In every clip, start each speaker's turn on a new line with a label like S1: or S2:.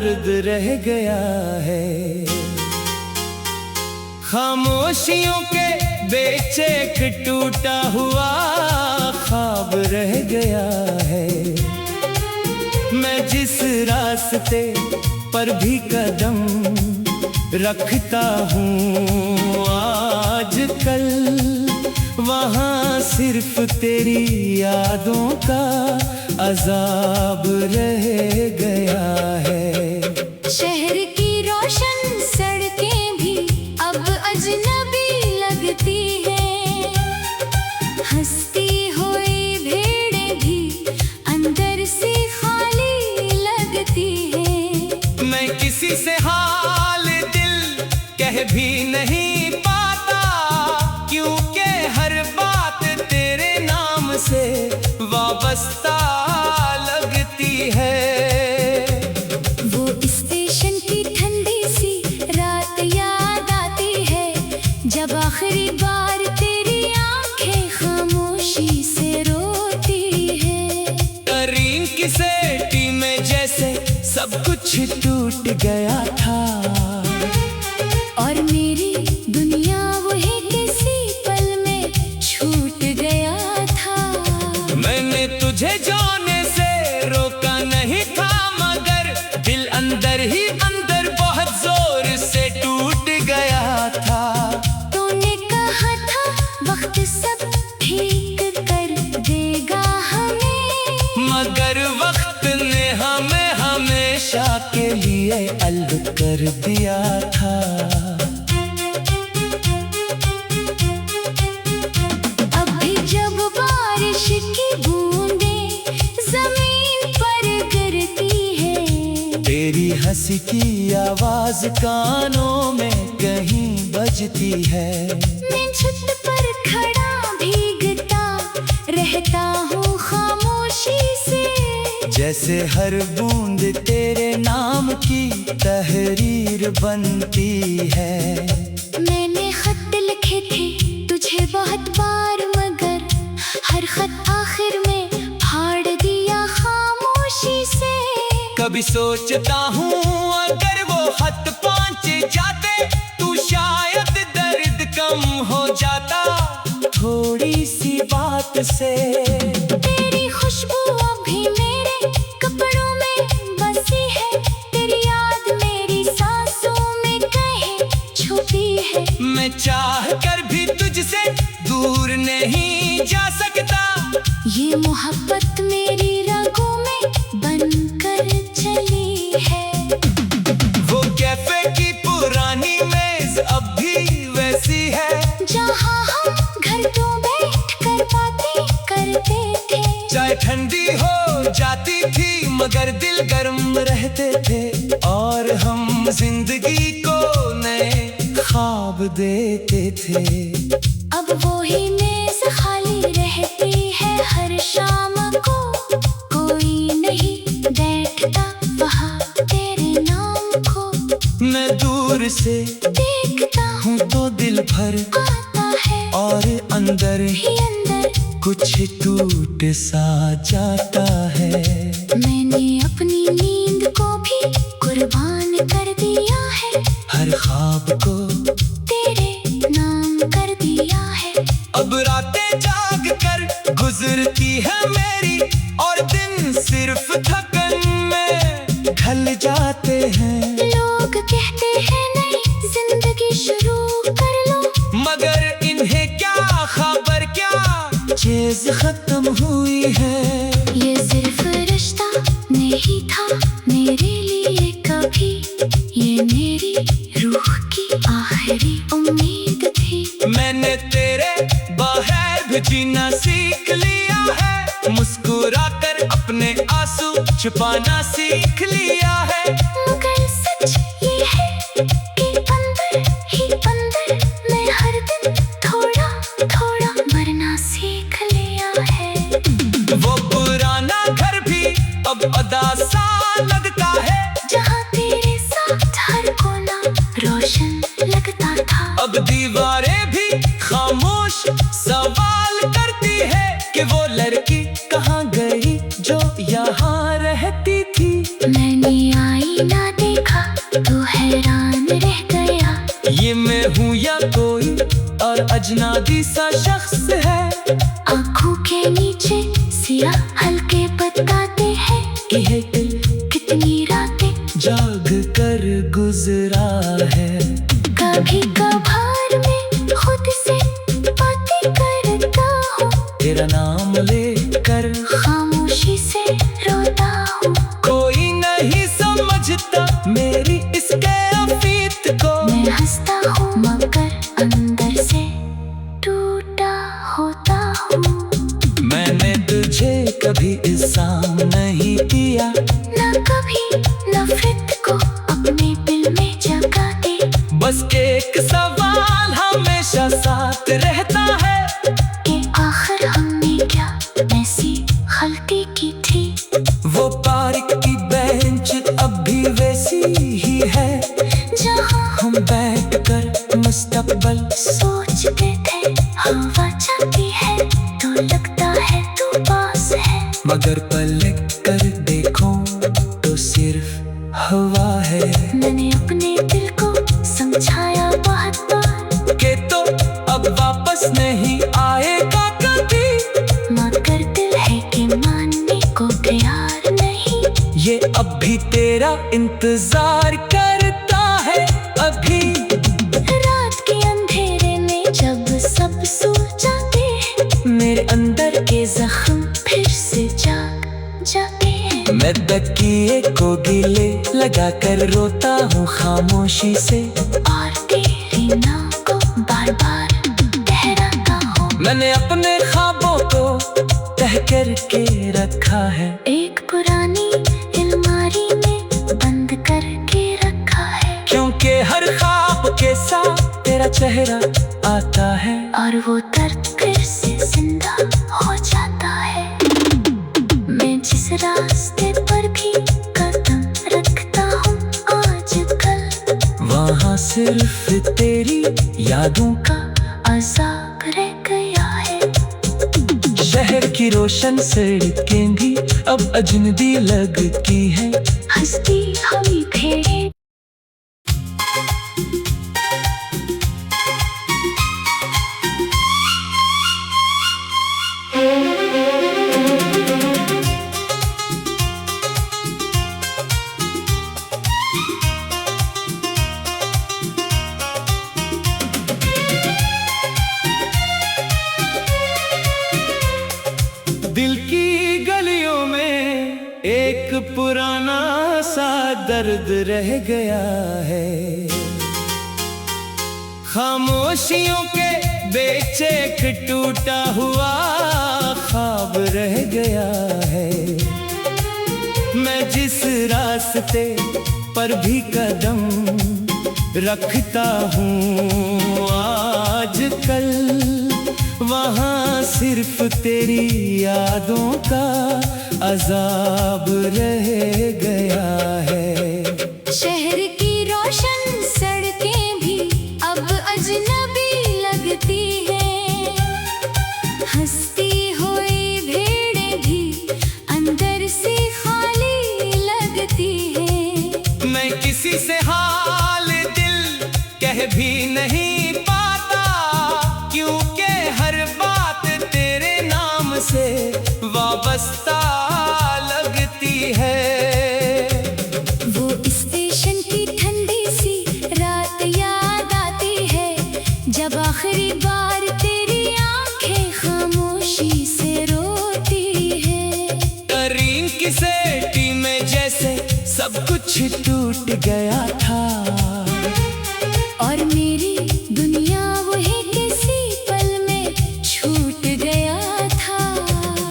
S1: दर्द रह गया है। खामोशियों के बेचैक टूटा हुआ ख्वाब रह गया है। मैं जिस रास्ते पर भी कदम रखता हूँ आजकल, वहाँ सिर्फ तेरी यादों का अजाब रह गया है।
S2: शहर की रोशन सड़कें भी अब अजनबी लगती है। हंसती हुई भीड़ें भी अंदर से खाली लगती है।
S1: मैं किसी से हाल दिल कह भी नहीं पाता, क्योंकि हर बात तेरे नाम से वाबस्ता लगती है।
S2: वो स्टेशन की ठंडी सी रात याद आती है, जब आखिरी बार तेरी आंखें खामोशी से रोती है।
S1: ट्रेन की सीटी में जैसे सब कुछ टूट गया था,
S2: और मेरी दुनिया वही किसी पल में छूट गया था।
S1: मैंने तुझे जाने से रोका नहीं था, मगर दिल अंदर ही अंदर बहुत जोर से टूट गया था।
S2: तूने कहा था वक्त सब ठीक कर देगा हमें,
S1: मगर वक्त ने हमें हमेशा के लिए अलग कर दिया था।
S2: अभी जब बारिश की बूंदें जमीन पर गिरती है,
S1: तेरी हंसी की आवाज कानों में कहीं बजती है।
S2: मैं छत पर खड़ा भीगता रहता हूँ खामोशी से,
S1: जैसे हर बूंद तेरे नाम की तहरीर बनती है।
S2: मैंने खत लिखे थे तुझे बहुत बार, मगर हर खत आखिर में फाड़ दिया खामोशी से।
S1: कभी सोचता हूँ अगर वो खत पहुंच जाते, तू शायद दर्द कम हो जाता थोड़ी सी बात से।
S2: तेरी खुशबू अभी मेरे कपड़ों में बसी है, तेरी याद मेरी सांसों में कहीं छुपी है।
S1: मैं चाह कर भी तुझसे दूर नहीं जा सकता,
S2: ये मोहब्बत मेरी रगों में बनकर चली है।
S1: वो कैफे की पुरानी मेज अब भी वैसी है,
S2: जहाँ हम घर तो बैठ कर बातें करते थे।
S1: चाय ठंडी हो जाती थी मगर दिल गर्म रहते थे, और हम जिंदगी को नए ख्वाब देते थे।
S2: अब वही मेज खाली रहती है हर शाम को, कोई नहीं बैठता वहाँ तेरे नाम को।
S1: मैं दूर से
S2: देखता
S1: हूँ तो दिल भर
S2: आता है,
S1: और अंदर
S2: ही अंदर
S1: कुछ टूट सा जाता है।
S2: मैंने अपनी नींद को भी कुर्बान कर दिया है,
S1: हर ख्वाब को
S2: तेरे नाम कर दिया है।
S1: अब रातें जाग कर गुजरती है मेरी, और दिन सिर्फ थकन में ढल जाते हैं।
S2: लोग कहते हैं नई जिंदगी शुरू कर लो,
S1: मगर इन्हें क्या खबर क्या चीज खत्म हुई है।
S2: ये सिर्फ रिश्ता नहीं था मेरे लिए कभी, ये मेरी रूह की आखिरी उम्मीद थी।
S1: मैंने तेरे बगैर भी जीना सीख लिया है, मुस्कुरा कर अपने आंसू छुपाना सीख लिया है।
S2: मगर सच ये है कि अंदर ही अंदर मैं हर दिन थोड़ा थोड़ा मरना सीख लिया है।
S1: वो पुराना घर भी अब अदा सा लगता है,
S2: जहाँ तेरे साथ हर कोना रोशन लगता था।
S1: अब दीवारें भी खामोश सवाल करती है कि वो लड़की कहाँ गई जो यहाँ रहती थी।
S2: मैंने आईना देखा तो हैरान रह गया।
S1: ये मैं हूँ या कोई और अजनबी सा शख्स है।
S2: आँखों के नीचे सिया हल्के बताते हैं
S1: कि है दिल
S2: कितनी रातें
S1: जाग कर गुजरा है।
S2: कभी कभार मैं खुद से बातें करता हूँ,
S1: तेरा नाम लेकर
S2: खामोशी से रोता हूँ।
S1: कोई नहीं समझता मेरी इस कैफियत को।
S2: मैं हंसता हूँ मगर अंदर से टूटा होता हूँ।
S1: मैंने तुझे कभी इल्जाम नहीं किया,
S2: न कभी नफरत को अपने दिल में जगा दे।
S1: बस एक सवाल हमेशा साथ रहता है
S2: कि आखिर हमने क्या ऐसी गलती की थी।
S1: वो पार्क की बेंच अब भी वैसी ही है
S2: जहाँ
S1: हम बैठकर मुस्तकबल
S2: सोचते थे। हवा चलती है तो लगता है तू पास है,
S1: मगर पलट कर देखो तो सिर्फ हवा है।
S2: मैंने अपने दिल को समझाया बहुत बार
S1: के तो अब वापस नहीं आएगा कभी,
S2: मगर दिल है कि मानने को तैयार नहीं।
S1: ये अब भी तेरा इंतजार करता है। अभी
S2: रात के अंधेरे में जब सब सो जाते हैं,
S1: मेरे अंदर
S2: के जख्म फिर से जाग जाते हैं।
S1: मैं तकिए को गीले लगा कर रोता हूँ खामोशी से,
S2: और तेरी नाम को बार बार दोहराता हूँ।
S1: मैंने अपने ख्वाबों को तह करके रखा है।
S2: एक पुरानी अलमारी में बंद करके रखा है,
S1: क्योंकि हर ख्वाब के साथ तेरा चेहरा आता है
S2: और वो दर्द फिर से जिंदा हो जाता है। मैं जिस रास्ते पर भी कदम रखता हूँ आजकल,
S1: वहाँ सिर्फ तेरी यादों का
S2: का अजाब रह गया है।
S1: शहर की रोशन सड़कें भी अब अजनबी लगती है।
S2: हंसती हमी भेड़े
S1: दिल की गलियों में एक पुराना सा दर्द रह गया है। खामोशियों के बीच एक टूटा हुआ ख्वाब रह गया है। मैं जिस रास्ते पर भी कदम रखता हूँ आजकल, वहाँ सिर्फ तेरी यादों का अजाब रह गया है।
S2: शहर की रोशन सड़कें भी अब अजनबी लगती हैं। हंसती हुई भेड़ें भी अंदर से खाली लगती हैं।
S1: मैं किसी से हाल दिल कह भी नहीं पाता, क्योंकि हर बात तेरे नाम से वाबस्ता लगती है।
S2: वो स्टेशन की ठंडी सी रात याद आती है, जब आखिरी बार तेरी आंखें खामोशी से रोती है।
S1: ट्रेन की सेटी में जैसे सब कुछ टूट गया था,
S2: और मेरी दुनिया वही किसी पल में छूट गया था।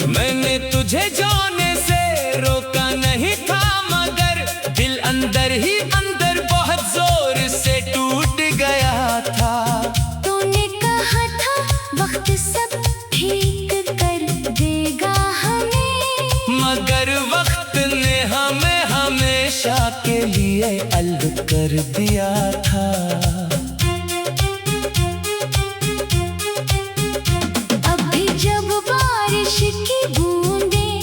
S1: मैंने तुझे जाने से रोका नहीं था, मगर दिल अंदर ही अंदर बहुत जोर से टूट गया था।
S2: तूने कहा था वक्त सब ठीक कर देगा हमें,
S1: मगर वक्त ने हमें हमेशा के लिए अलग कर दिया था।
S2: अभी जब बारिश की बूंदें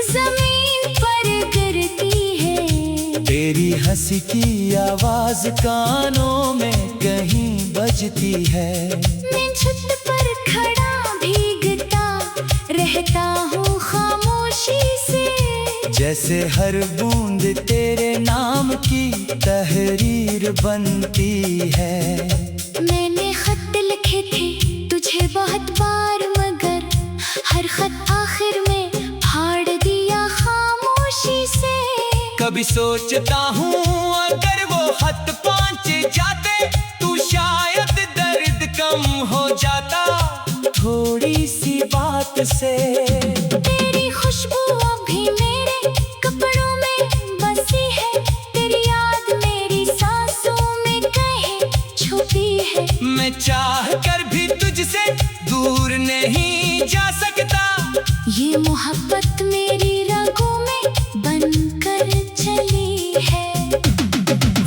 S2: जमीन पर गिरती है,
S1: तेरी हंसी की आवाज कानों में कहीं बजती है।
S2: मैं छत पर खड़ा भीगता रहता हूँ खामोशी से,
S1: जैसे हर बूंद तेरे नाम की तहरीर बनती है।
S2: मैंने खत लिखे थे तुझे बहुत बार, मगर हर खत आखिर में फाड़ दिया खामोशी से।
S1: कभी सोचता हूँ अगर वो खत पहुंच जाते तो शायद दर्द कम हो जाता थोड़ी सी बात से।
S2: तेरी खुशबू अभी मेरे कपड़ों में बसी है, तेरी याद मेरी सांसों में कहीं छुपी है।
S1: मैं चाह कर भी तुझसे दूर नहीं जा सकता,
S2: ये मोहब्बत मेरी रगों में बनकर चली है।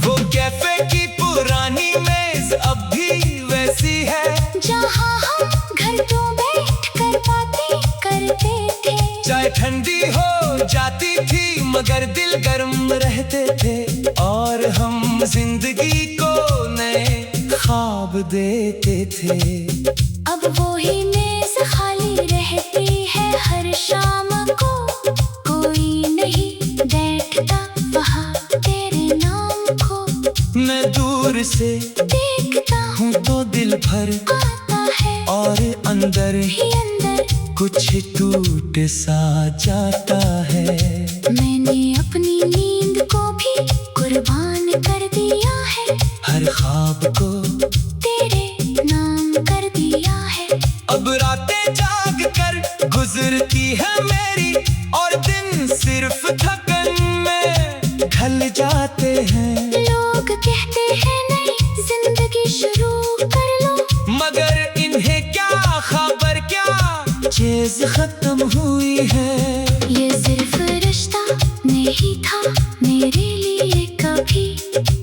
S1: वो कैफे की पुरानी मेज अब भी वैसी है,
S2: जहाँ हम घर तो बैठ कर बातें करते थे।
S1: चाय ठंडी हो जाती थी मगर दिल गर्म रहते थे, और हम जिंदगी को नए ख्वाब देते थे।
S2: अब वो ही मेज खाली रहती है हर शाम को, कोई नहीं बैठता वहाँ तेरे नाम को।
S1: मैं दूर से
S2: देखता
S1: हूँ तो दिल भर
S2: आता है,
S1: और अंदर
S2: ही अंदर
S1: कुछ टूट सा जाता है।
S2: मैंने अपनी नींद को भी कुर्बान कर दिया है,
S1: हर ख्वाब को
S2: तेरे नाम कर दिया है।
S1: अब रातें जाग कर गुजरती है मेरी, और दिन सिर्फ थकन में ढल जाते हैं।
S2: लोग कहते हैं नई जिंदगी शुरू कर लो,
S1: मगर इन्हें क्या खबर क्या चीज खत्म हुई है।
S2: ये सिर्फ रिश्ता नहीं था मेरे लिए कभी,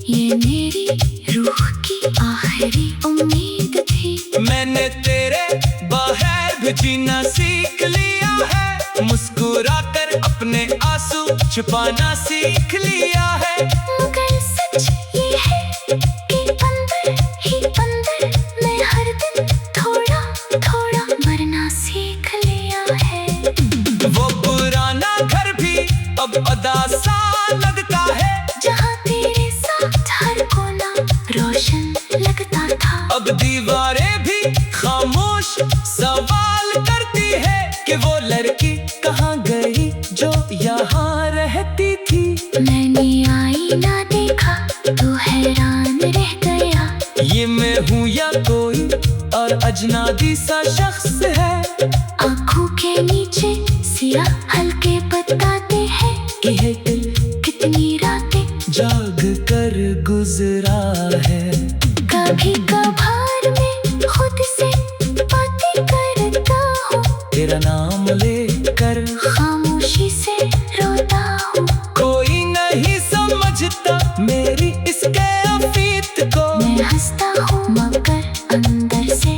S2: ये मेरी रूह की आखिरी उम्मीद थी।
S1: मैंने तेरे बगैर भी जीना सीख लिया है, मुस्कुरा कर अपने आंसू छुपाना सीख लिया है।
S2: मगर सच ये है कि अंदर ही अंदर मैं हर दिन थोड़ा थोड़ा मरना सीख लिया है।
S1: वो पुराना घर भी अब अदा सा लगता है,
S2: जहाँ तेरे साथ हर कोना रोशन लगता था।
S1: अब दीवारें भी खामोश सवाल करती है कि वो लड़की कहाँ गई जो यहाँ रहती थी।
S2: मैंने आईना देखा तो हैरान रह गया,
S1: ये मैं हूँ या कोई और अजनबी सा शख्स है।
S2: आँखों के नीचे सिया हल्के बताते हैं
S1: कि है दिल
S2: कितनी रातें
S1: जाग कर गुजरा है।
S2: कभी कभार मैं खुद से बातें करता हूँ,
S1: तेरा नाम लेकर
S2: खामोशी से रोता हूँ।
S1: कोई नहीं समझता मेरी इस कैफियत को।
S2: मैं हंसता हूँ मगर अंदर से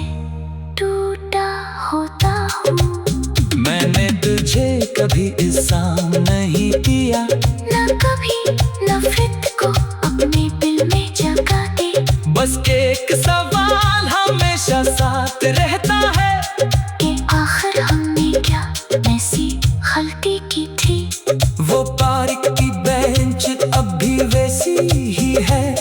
S2: टूटा होता हूँ।
S1: मैंने तुझे कभी इल्जाम नहीं दिया,
S2: न कभी नफरत को अपने दिल में जगा दे।
S1: बस एक सवाल हमेशा साथ रहता है
S2: कि आखिर हमने क्या ऐसी गलती की थी।
S1: वो पार्क की बेंच अब भी वैसी ही है,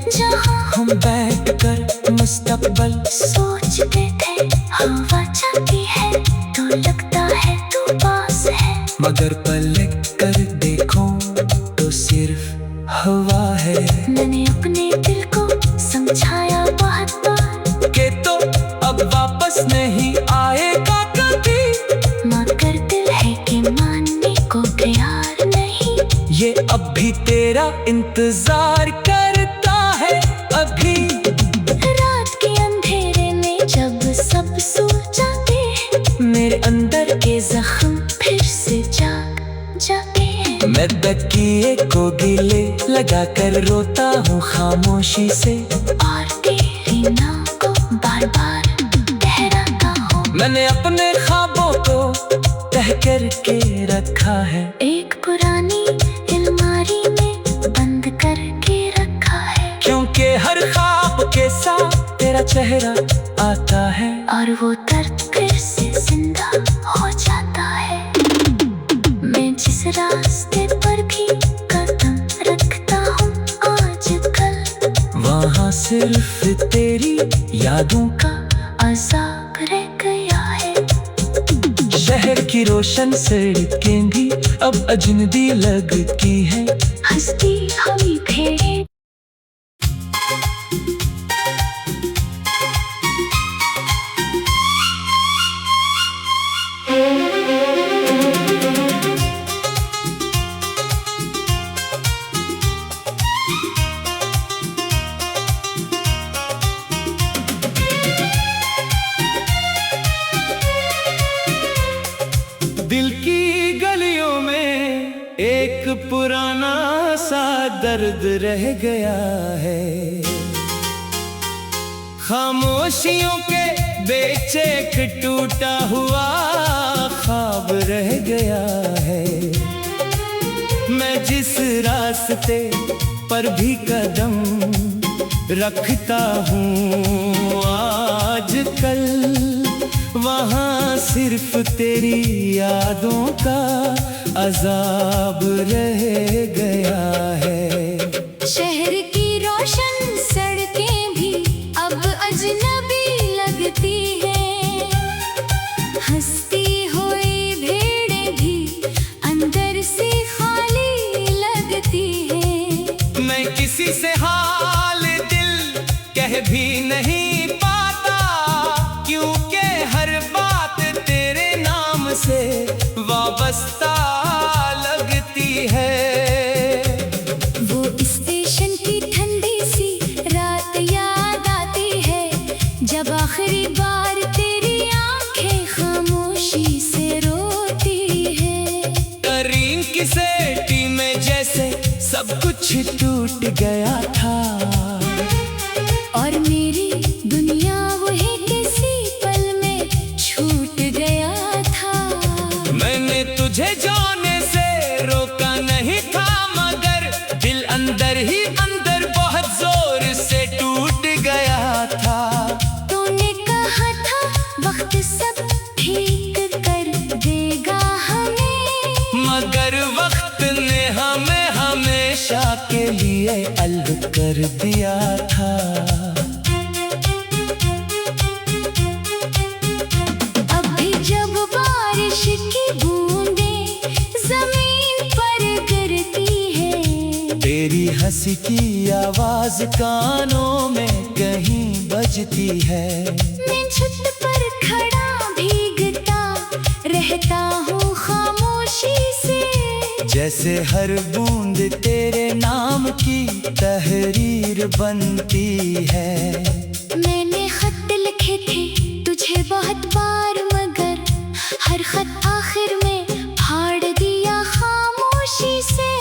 S2: जहाँ
S1: हम बैठकर मुस्तकबल
S2: सोचते थे। हवा चलती है तो लगता है तू पास है,
S1: मगर पलट कर देखो तो सिर्फ हवा है।
S2: मैंने अपने दिल को समझाया बहुत बार
S1: के तो अब वापस नहीं आएगा कभी,
S2: मगर दिल है कि मानने को तैयार नहीं।
S1: ये अब भी तेरा इंतजार करता है। अभी
S2: रात के अंधेरे में जब सब सो जाते हैं,
S1: मेरे अंदर
S2: के जख्म फिर से जाग जाते हैं।
S1: मैं तकिए को गले लगा कर रोता हूँ खामोशी से,
S2: और तेरी नाम को बार बार दोहराता हूँ।
S1: मैंने अपने ख्वाबों को तह करके रखा है।
S2: एक पुरानी अलमारी में बंद कर
S1: के हर ख्वाब के साथ तेरा चेहरा आता है,
S2: और वो दर्द फिर से जिंदा हो जाता है। मैं जिस रास्ते पर भी कदम रखता हूँ आजकल,
S1: वहाँ सिर्फ तेरी यादों का
S2: अज़ाब रह गया है।
S1: शहर की रोशन सड़कें भी अब अजनबी लगती है।
S2: हंसती हुई भेड़ें
S1: दिल की गलियों में एक पुराना सा दर्द रह गया है, खामोशियों के बीच एक टूटा हुआ ख्वाब रह गया है। मैं जिस रास्ते पर भी कदम रखता हूँ आजकल, वहाँ सिर्फ तेरी यादों का अज़ाब रह गया है।
S2: शहर की रोशन सड़कें भी अब अजनबी लगती है। हंसती हुई भेड़ें भी अंदर से खाली लगती है।
S1: मैं किसी से हाल दिल कह भी नहीं पाता, क्योंकि हर बात तेरे नाम से वाबस्ता लगती है।
S2: वो स्टेशन की ठंडी सी रात याद आती है, जब आखिरी बार तेरी आंखें खामोशी से रोती है।
S1: करीम की सेठी में जैसे सब कुछ टूट गया था,
S2: और मेरी दुनिया वही किसी पल में छूट गया था।
S1: मैंने तुझे जाने से रोका नहीं था, मगर दिल अंदर ही अंदर बहुत जोर से टूट गया था।
S2: तूने कहा था वक्त सब ठीक कर देगा हमें,
S1: मगर वक्त ने हमें हमेशा के लिए अलग कर दिया था।
S2: अभी जब बारिश की बूंदें जमीन पर गिरती है,
S1: तेरी हंसी की आवाज कानों में कहीं बजती है।
S2: मैं छत पर खड़ा भीगता रहता हूँ खामोशी से,
S1: जैसे हर बूंद तेरे नाम की तहरीर बनती है।
S2: मैंने खत लिखे थे तुझे बहुत बार, मगर हर खत आखिर में फाड़ दिया खामोशी से।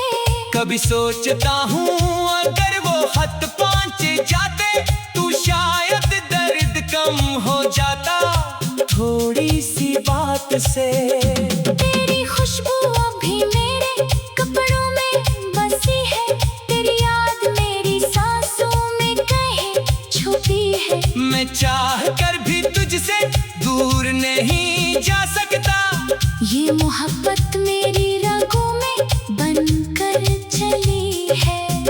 S1: कभी सोचता हूँ अगर वो खत पहुंच जाते, तू शायद दर्द कम हो जाता थोड़ी सी बात से।
S2: तेरी खुशबू अभी मेरे कपड़ों में बसी है, तेरी याद मेरी सांसों में कहीं छुपी है।
S1: मैं चाह कर भी तुझसे दूर नहीं जा सकता,
S2: ये मोहब्बत मेरी रगों में बनकर चली है।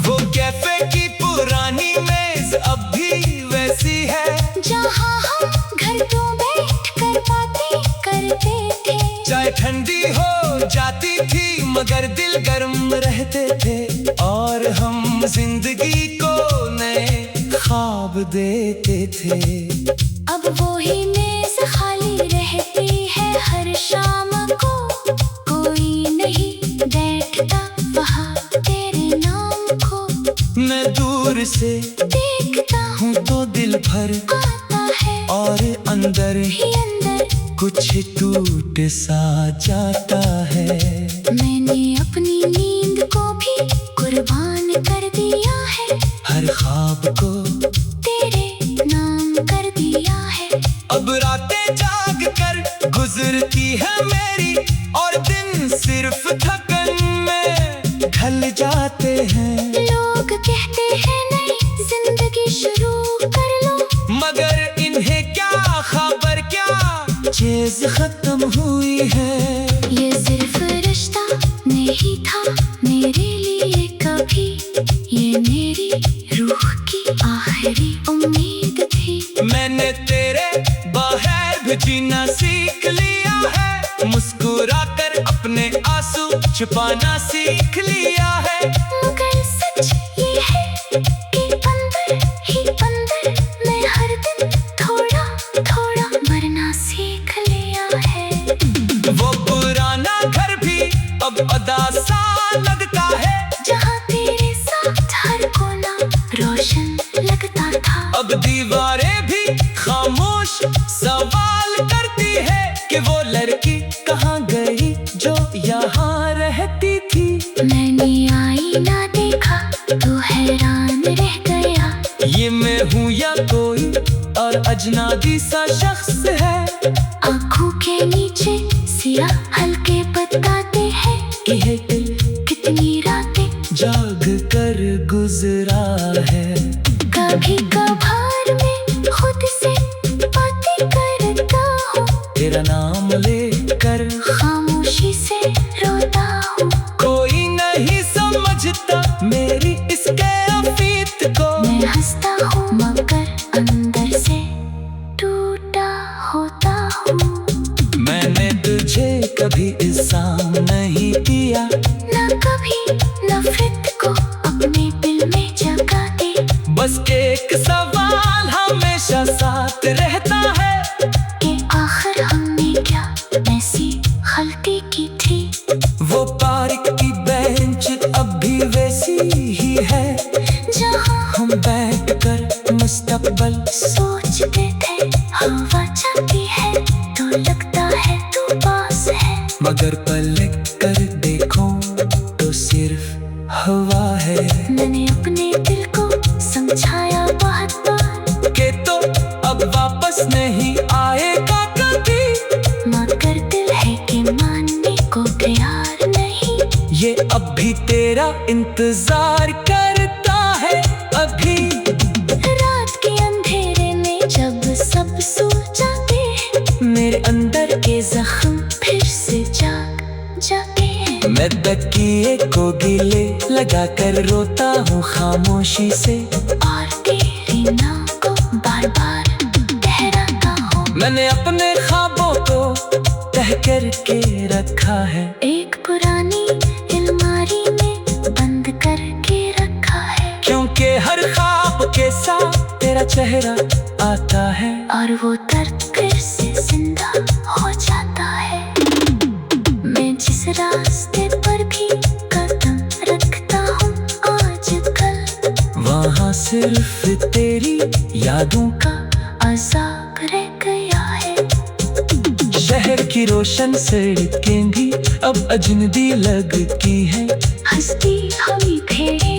S1: वो कैफे की पुरानी मेज अब भी वैसी है,
S2: जहाँ हम घर तो बैठ कर बातें करते थे।
S1: चाय ठंडी हो जाती थी मगर दिल गर्म रहते थे, और हम जिंदगी को नए ख्वाब देते थे।
S2: अब वो ही मेज खाली रहती है हर शाम को, कोई नहीं बैठता वहाँ तेरे नाम को।
S1: मैं दूर से
S2: देखता
S1: हूँ तो दिल भर
S2: आता है,
S1: और अंदर
S2: ही अंदर
S1: कुछ टूट सा जाता है।
S2: मैंने अपनी नींद को भी कुर्बान कर दिया है,
S1: हर ख्वाब को
S2: तेरे नाम कर दिया है।
S1: अब रातें जाग कर गुजरती है मेरी, और दिन सिर्फ थकन में ढल जाते हैं।
S2: लोग कहते हैं रूह की आखिरी उम्मीद थी।
S1: मैंने तेरे बगैर भी जीना सीख लिया है, मुस्कुरा कर अपने आंसू छुपाना सीख लिया है।
S2: मगर सच ये है कि अंदर ही अंदर मैं हर दिन थोड़ा थोड़ा मरना सीख लिया है।
S1: वो पुराना घर भी अब अदा सा लगता है,
S2: जहाँ तेरे साथ हर कोना रोशन लगता था।
S1: अब दीवारें भी खामोश सवाल करती है कि वो लड़की कहाँ गई जो यहाँ रहती थी।
S2: मैंने आईना देखा तो हैरान रह गया,
S1: ये मैं हूँ या कोई और अजनबी सा शख्स है।
S2: आँखों के नीचे सिया हल्के बताते हैं
S1: कि है दिल
S2: कितनी रातें
S1: जाग कर गुजरा है।
S2: कभी कभार मैं खुद से बातें करता हूँ,
S1: तेरा नाम लेकर
S2: खामोशी से रोता हूँ।
S1: कोई नहीं समझता मेरी इस कैफियत को।
S2: मैं हंसता हूँ मगर अंदर से टूटा होता हूँ।
S1: मैंने तुझे कभी इल्जाम नहीं दिया,
S2: न कभी नफरत को अपने दिल में जगा दे।
S1: बस एक सवाल हमेशा साथ रहता है
S2: कि आखिर हमने क्या ऐसी गलती की थी।
S1: वो पार्क की बेंच अब भी वैसी ही है,
S2: जहाँ
S1: हम बैठकर मुस्तकबल
S2: सोचते थे। हवा चलती है तो लगता है तू पास है,
S1: मगर पलट कर देखो तो सिर्फ हवा है।
S2: मैंने अपने दिल को समझाया बहुत बार
S1: के तो अब वापस नहीं आएगा कभी,
S2: मगर दिल है कि मानने को तैयार नहीं।
S1: ये अब भी तेरा इंतजार करता है। अभी
S2: रात के अंधेरे में जब सब सो जाते हैं,
S1: मेरे अंदर
S2: के जख्म फिर से जाग जाते हैं।
S1: मैं तकिए को गले लगा कर रोता हूँ खामोशी से,
S2: और तेरे नाम को बार बार दोहराता हूँ।
S1: मैंने अपने ख्वाबों को तह करके रखा है,
S2: एक पुरानी अलमारी में बंद करके रखा है।
S1: क्योंकि हर ख्वाब के साथ तेरा चेहरा आता है,
S2: और वो दर्द फिर से जिंदा हो जाता है। मैं जिस रास्ते पर भी कदम रखता हूँ आजकल,
S1: वहाँ सिर्फ तेरी यादों
S2: का अजाब रह गया है।
S1: शहर की रोशन सड़कें भी अब अजनबी लगती हैं।
S2: हंसती हुई भेड़िया